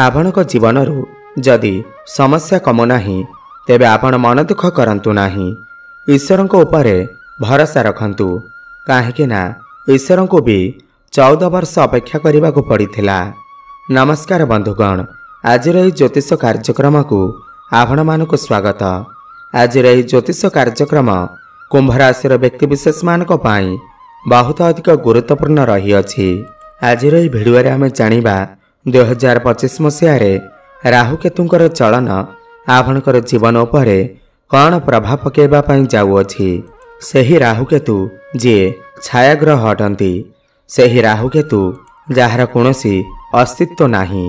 आपणक जीवनरू जदि समस्या कमु नाही तेबे आपण मन दुख करंतु नाही। ईश्वर को उपरे भरोसा रखंतु काहेकि ना ईश्वर को भी 14 वर्ष अपेक्षा करने को पड़िथिला। नमस्कार बंधुगण, आज ज्योतिष कार्यक्रम को आपण मानक स्वागत। आज ज्योतिष कार्यक्रम कुंभ राशि व्यक्तिविशेष मानक पाई बहुत अधिक गुरुत्वपूर्ण रही अछि। आज भिडियो आम जानिबा 2025 मसीह राहु केतुंकर चलन आपणकर जीवन उपरे कौन प्रभाव पकेबा पई जाउअछि। सेही राहु केतु जे छायाग्रह हटंती, सेही राहु केतु जार कोनोसी अस्तित्व नाही,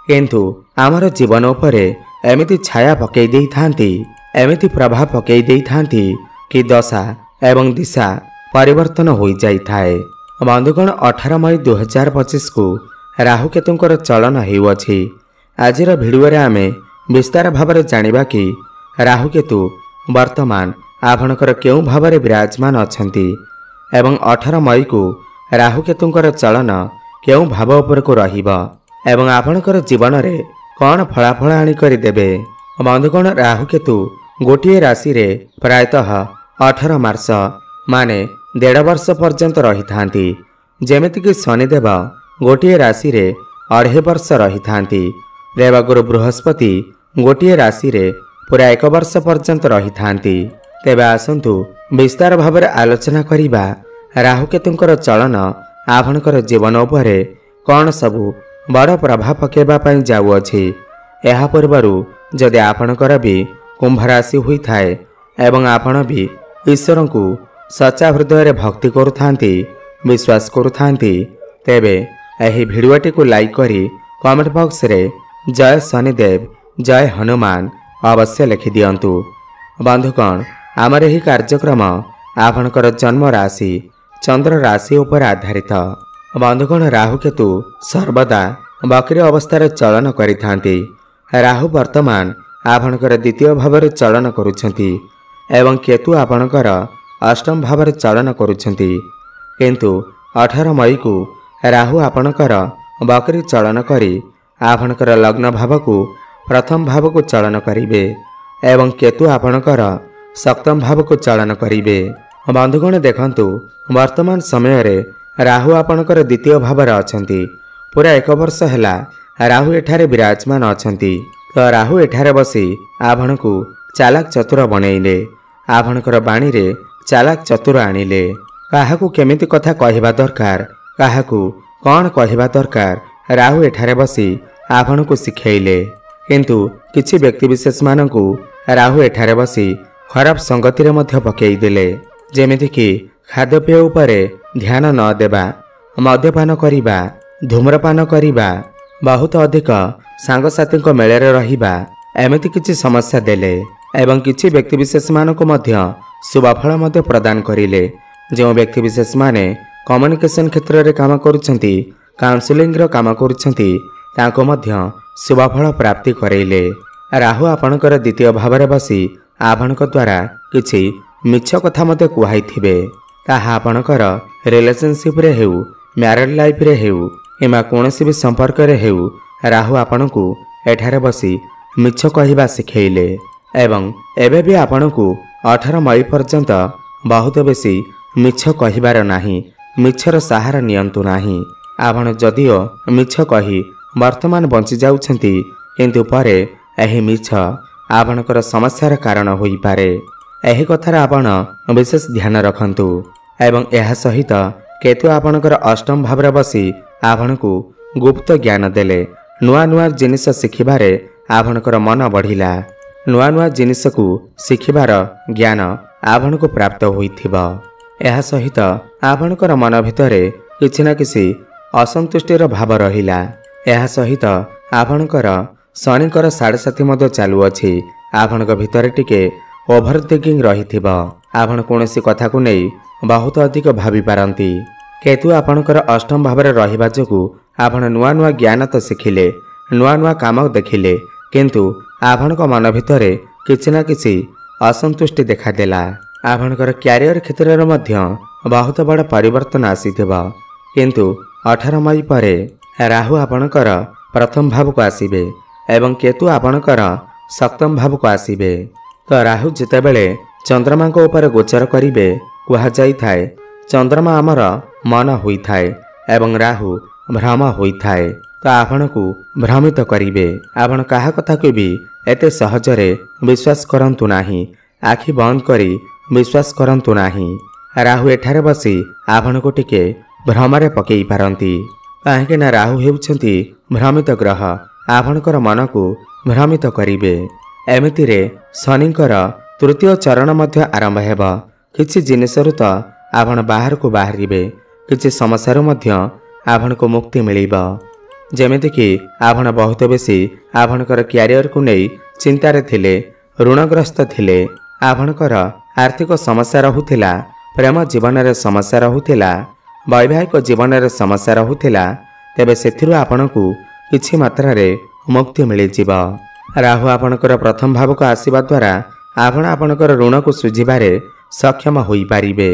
किंतु आमर जीवन उपरे एमिति छाया पकई देई थांती, एमिति प्रभाव पकई देई थांती कि दशा एवं दिशा परिवर्तन हो जाई थाए। बंधुगण, 18 मई 2025 को राहु केतुंकर चलन हेउअछि। आजिर भिडियो आमे विस्तार भाव जानिबा कि राहु केतु वर्तमान आपणकर केउं भावरे विराजमान अछंती एवं 18 मई को राहु केतुंकर चलन केउं भाव उपर को रहिबा एवं आपणकर जीवन रे कौन फलाफल आनी करि देबे। बंधुगण, राहु केतु गोटिए राशि रे प्रायतः 18 मार्च माने 1.5 वर्ष पर्यंत रही थांती, जेमितिकि शनिदेव गोटिए राशि रे 2.5 वर्ष रही थांती। देवगुरु बृहस्पति गोटिए राशि रे पूरा 1 वर्ष पर्यंत रही थांती। तेबे आसंतु विस्तार भाव आलोचना करिबा राहु केतुंकर चलन आपणकर जीवन उपरे कौन सबु बड़ प्रभाव पकेबा पई जाउअछि। एहा पूर्वरु जदि आपणकर भी कुंभ राशि होई थाए एवं आपण भी ईश्वर को सच्चा हृदय भक्ति करुथांती, विश्वास करुथांती, तेबे एही भिडियोटी को लाइक करी कमेंट बॉक्स रे जय शनिदेव जय हनुमान अवश्य लिखि दियंतु। बंधुगण, आमर एही कार्यक्रम आपणकर जन्म राशि चंद्र राशि उपर आधारित। बंधुगण, राहु केतु सर्वदा बक्री अवस्था चलन करिथांती। राहु वर्तमान आपणकर द्वितीय भाव चलन करुछंती एवं केतु आपणकर अष्टम भाव चलन करुछंती, किंतु 18 मई को राहु आपणकर बकरी चलन करी आपणकर लग्न भाव को प्रथम भाव को चलन करिवे एवं केतु आपणकर सप्तम भाव को चलन करिवे। बंधुगण, देखंतु वर्तमान समय रे राहु आपणकर द्वितीय भाव अछंती। पूरा 1 वर्ष हैला राहु एठारे विराजमान अछंती। तो राहु एठारे बसी आपण को चालाक चतुर बनैले, आपणकर बाणी रे चालाक चतुर आनिले। काहाकू केमिति कथा कहिबा दरकार, काहाकू कौन कहिबा दरकार राहु एठारे बसी आपण को सिखैले। किंतु किछि व्यक्ति विशेष मानकू राहु एठारे बसी खराब संगति रे मध्य पकेई देले, जेमिति कि खाद्यपेय उपरे ध्यान न देबा, मद्यपान करिबा, धूम्रपान करिबा, बहुत अधिक सांगसाथी मेले रहिबा, एमिति किछि समस्या देले एवं किछि व्यक्ति विशेष मानकू मध्य शुभफल मध्य प्रदान करिले। जो व्यक्ति विशेष माने कम्युनिकेशन क्षेत्र रे काम करुछंती, काउंसलिंग रो काम करुछंती, ताको मध्य शुभफल प्राप्ति करैले। राहु आपणकर द्वितीय भाव रे बसी आपणक द्वारा किछि मिछ कथा मते कुहाइथिबे, ताहा आपणकर रिलेशनशिप रे हेउ, मैरिड लाइफ रे हेउ एमा कोनोसी भी संपर्क रे हेउ, राहु आपणकू एठारे बसी मिछ कहिबा सिखैले एवं एबे भी आपणकू 18 मई पर्यंत बहुत बेसी मिछ कहिबार नाही, मिछर सहारा नियंतु नाही। आपण जदिओ मिछ कही वर्तमान बंची जाउछंती, किंतु परे एही मिछ आपणकर समस्यार कारण होई पारे। एही कथार आपण विशेष ध्यान रखंतु एवं एहा सहित केतु आपणकर अष्टम भाव रे बसी आपणकू गुप्त ज्ञान देले। नुआ नुआ जिनिस शिखिबारे आपणकर मन बढ़िला, नुआ नुआ जिनिस को शिखिबार ज्ञान आपणको प्राप्त होइथिबा। एहा सहित आपणकर मन भितरे किछि ना किछि असंतुष्टिर भाव रहिला। एहा सहित आपणकर शनिकर 7.5 मध्य चालू अछि। आपणक भितरे टिके ओभर थिंकिंग रहिथिबा, आपण कोनोसी कथा को नै बहुत अधिक भाबी पारंती। केतु आपणकर अष्टम भाव रे रहिबा जोगु आपण नुआ नुआ ज्ञान तो शिखिले, नुआ नुआ काम देखिले, किंतु आपणक मन भितरे किछि ना किछि असंतुष्टि देखा देला। आपणकर क्यारियर क्षेत्र रे मध्य बहुत बड़ परिवर्तन आसीथिबा, किंतु 18 मई परे राहु आपणकर प्रथम भाव को आसीबे एवं केतु आपणकर सप्तम भाव को आसीबे। तो राहु जितेबेले चंद्रमा को ऊपर गोचर करिवे कुहा जाई थाए चंद्रमा आमर मन होइथाए एवं राहु भ्रम होइथाए। तो आपण को भ्रमित करिवे। आपण काहा कथा को भी एते सहजरे विश्वास करंतु नाही। आखि बंद करी विश्वास करंतु नाही। राहु एठारे बसी आपण को टिके भ्रमरे पकेई पारंती। काहेकि ना राहु हेउछंती भ्रमित ग्रह आपणकर मन को भ्रमित करिवे। एमितिरे शनिकर तृतीय चरण मध्य आरंभ हेब। किछि जिनिसरु तो आपण बाहर को बाहरिबे किछि समस्यारु मध्य आपण को मुक्ति मिलिबा। जेमिति कि आपण बहुत बेसी आपणकर क्यारियर को नहीं चिंतारे थिले ऋणग्रस्त थिले आपणकर आर्थिक समस्या रहुथिला प्रेम जीवन रे समस्या रहुथिला वैवाहिक जीवन रे समस्या रहुथिला तेबे सेथिरु आपण को किछि मात्रा रे मुक्ति मिलि जिबा। राहु आपणकर प्रथम भाव को आसीबा द्वारा आपण आपणकर ऋण को सुझिबारे सक्षम होई पारिबे।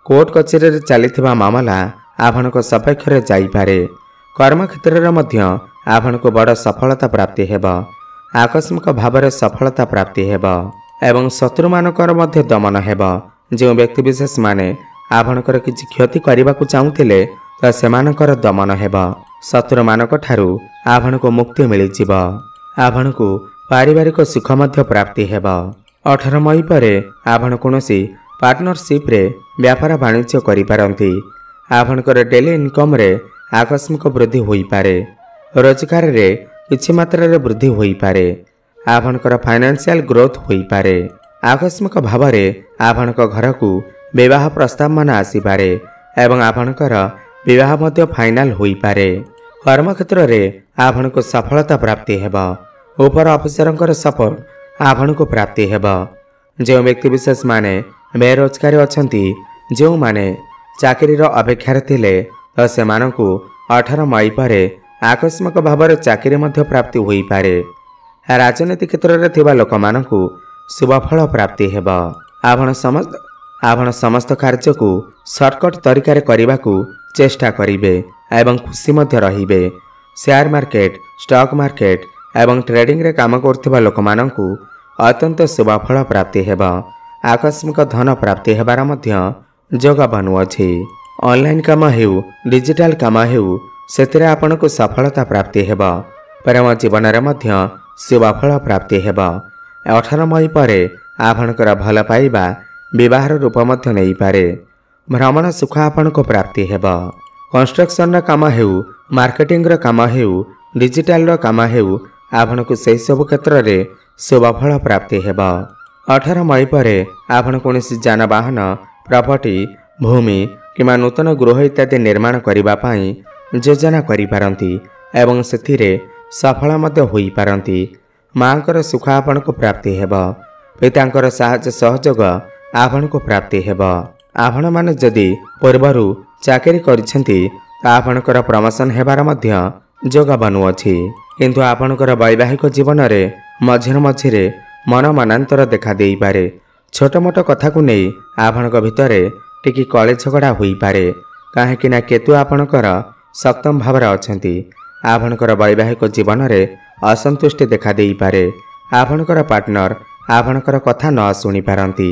कोर्ट कचेरी रे चलिथिबा मामला आपणक सपेक्ष रे जाई पारे। कर्म क्षेत्र रे मध्य आपण को बड़ सफलता प्राप्ति हेब। आकस्मिक भाव रे सफलता प्राप्ति हेब एवं शत्रु मानकर मध्य दमन हेब। जो व्यक्ति विशेष माने आपणकर किछि क्षति करबा को चाहुथिले त सेमानकर दमन हेब। शत्रु मानक ठारू आपण को मुक्ति मिलि जिवो। आपण को पारिवारिक सुख मध्य प्राप्ति हेब। 18 मई परे आपण कोनोसी पार्टनरशिप रे व्यापार वाणिज्य करि पारंती। आपणकर डेली इनकम रे आकस्मिक वृद्धि होई पारे। रोजगार रे किछि मात्रा रे वृद्धि होई पारे। आपणकर फाइनेंशियल ग्रोथ होई पारे। आकस्मिक भाव रे आपणक घर को विवाह प्रस्ताव मान आसी पारे एवं आपणकर विवाह मध्य फाइनल होई पारे। कर्म क्षेत्र रे आपणको सफलता प्राप्ति हेब। ऊपर अफिसरंकर सपोर्ट आपणको प्राप्ति हेब। जो व्यक्ति विशेष माने बेरोजगारी अछंती जो माने चाकरी रो अपेक्षा थिले तो सेमानकु 18 मई परे आकस्मिक भाव रे चाकरी मध्य प्राप्ति होई पारे। राजनीति क्षेत्र रे थिबा लोक मानकु शुभ फल प्राप्ति हेब। आपण समस्त कार्य को शॉर्टकट तरीका रे करिबा को चेष्टा करिवे एवं खुशी मध्य रहिबे। शेयर मार्केट स्टॉक मार्केट एवं ट्रेडिंग रे काम करथिबा लोक मानकु अत्यंत शुभ फल प्राप्ति हेब। आकस्मिक धन प्राप्ति हेबार मध्य जोग बनुअछि। ऑनलाइन काम हेउ डिजिटल काम हेउ सेतिरे आपनको सफलता प्राप्ति हेब। प्रेम जीवन रे मध्य शुभ फल प्राप्ति हेब। 18 मई परे आपणकर भल पाइबा विवाह रूप मध्य नहीं पारे। भ्रमण सुख आपनको प्राप्ति हेब। कंस्ट्रक्शन काम हेउ मार्केटिंग रो काम हेउ डिजिटल रो काम हेउ आपनको सेहि सब क्षेत्र रे शुभ फल प्राप्ति हेब। 18 मई परे आपण कोनोसी जानवाहन प्रॉपर्टी भूमि किमा नूतन गृह इत्यादि निर्माण करिबा पई योजना करि पारंती एवं सेथिरे सफल मध्य होई पारंती। मांकर सुख आपनको प्राप्ति हेब। पितांकर साहाय्य सहयोग आपनको प्राप्ति हेब। आपण माने जदि पूर्वरु चाकरी करिसेंती आपणकर प्रमोशन हेबार मध्य जोग बनुअछि। किंतु आपणकर वैवाहिक जीवन रे मझिर मझिरे मन मनांतर देखा देई पारे। छोट मोट कथा को नहीं आपणक भितरे टिकी कले झगड़ा होई पारे। काहेकि ना केतु आपणकर सप्तम भाव रे अछंती। आपणकर वैवाहिक जीवन रे असंतुष्टि देखा देई पारे। आपणकर पार्टनर आपणकर कथा न सुनी पारंती।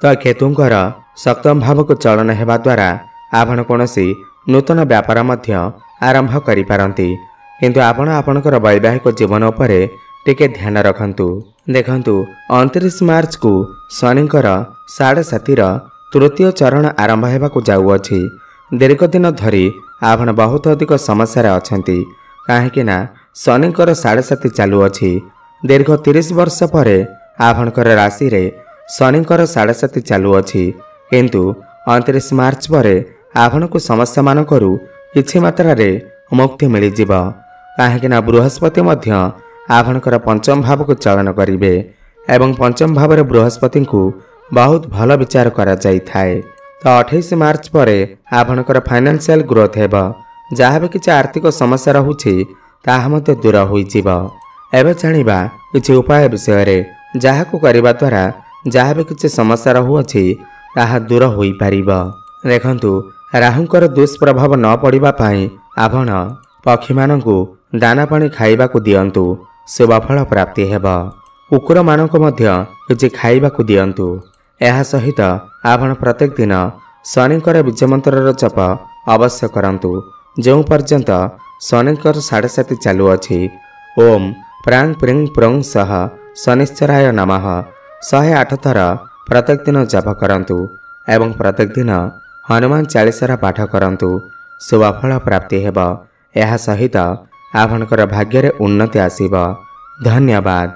तो केतुंकर सप्तम भाव को चलन हेबा द्वारा आपण कोनोसी नूतन व्यापार मध्य आरंभ करि पारंती। किंतु आपण आपणकर वैवाहिक जीवन उपरे टिके ध्यान रखंतु। देखंतु 29 मार्च को शनिकर 7.5 तृतीय चरण आरंभ हेबाकु जाउअछि। दीर्घ दिन धरी आपण बहुत अधिक समस्या रे अछंती। काहेकि ना शनिकर 7.5 चालू अछि। दीर्घ 30 वर्ष परे आपणकर राशि रे शनिकर 7.5 चालू अछि। किंतु 29 मार्च परे आपणको समस्या मानकरू किछि मात्रा रे मुक्ति मिलि जिवो। काहेकि ना बृहस्पति मध्य आपणकर पंचम भाव को चलन करिवे एवं पंचम भाव रे बृहस्पति को बहुत भल विचार करा जाई थाए। तो 28 मार्च परे आपणकर फाइनेंशियल ग्रोथ हेब। जहाँ भी किछि आर्थिक समस्या रहुछि ताहा मते दूर होई जिवो। एबे जानिबा किछि उपाय विषय रे जहाँ को करिबा द्वारा जहाँ भी किछि समस्या रहुछि ताहा दूर होई पारिबो। देखंतु राहुंकर दुष्प्रभाव न पड़िबा पई आपण पक्षी मानकु ଦାନା ପାଣି ଖାଇବାକୁ ଦିଅନ୍ତୁ, ଶୁଭଫଳ ପ୍ରାପ୍ତି ହେବ। କୁକୁରମାନଙ୍କୁ ମଧ୍ୟ କିଛି ଖାଇବାକୁ ଦିଅନ୍ତୁ। ଏହା ସହିତ ଆପଣ ପ୍ରତ୍ୟେକ ଦିନ ଶନିଙ୍କର ବୀଜମନ୍ତ୍ରର ଜପ ଅବଶ୍ୟ କରନ୍ତୁ ଯେଉଁ ପର୍ଯ୍ୟନ୍ତ ଶନିଙ୍କର 7.5 ଚାଲୁଅଛି। ଓମ୍ ପ୍ରାଂ ପ୍ରିଂ ପ୍ରଂ ସହ ଶନିଶ୍ଚରାୟ ନମଃ 108 ଥର ପ୍ରତ୍ୟେକ ଦିନ ଜପ କରନ୍ତୁ ଏବଂ ପ୍ରତ୍ୟେକ ଦିନ ହନୁମାନ ଚାଳିଶାର ପାଠ କରନ୍ତୁ। ଶୁଭଫଳ ପ୍ରାପ୍ତି ହେବ। ଏହା ସହିତ ଆପଣଙ୍କର ଭାଗ୍ୟରେ ଉନ୍ନତି ଆସିବ। ଧନ୍ୟବାଦ।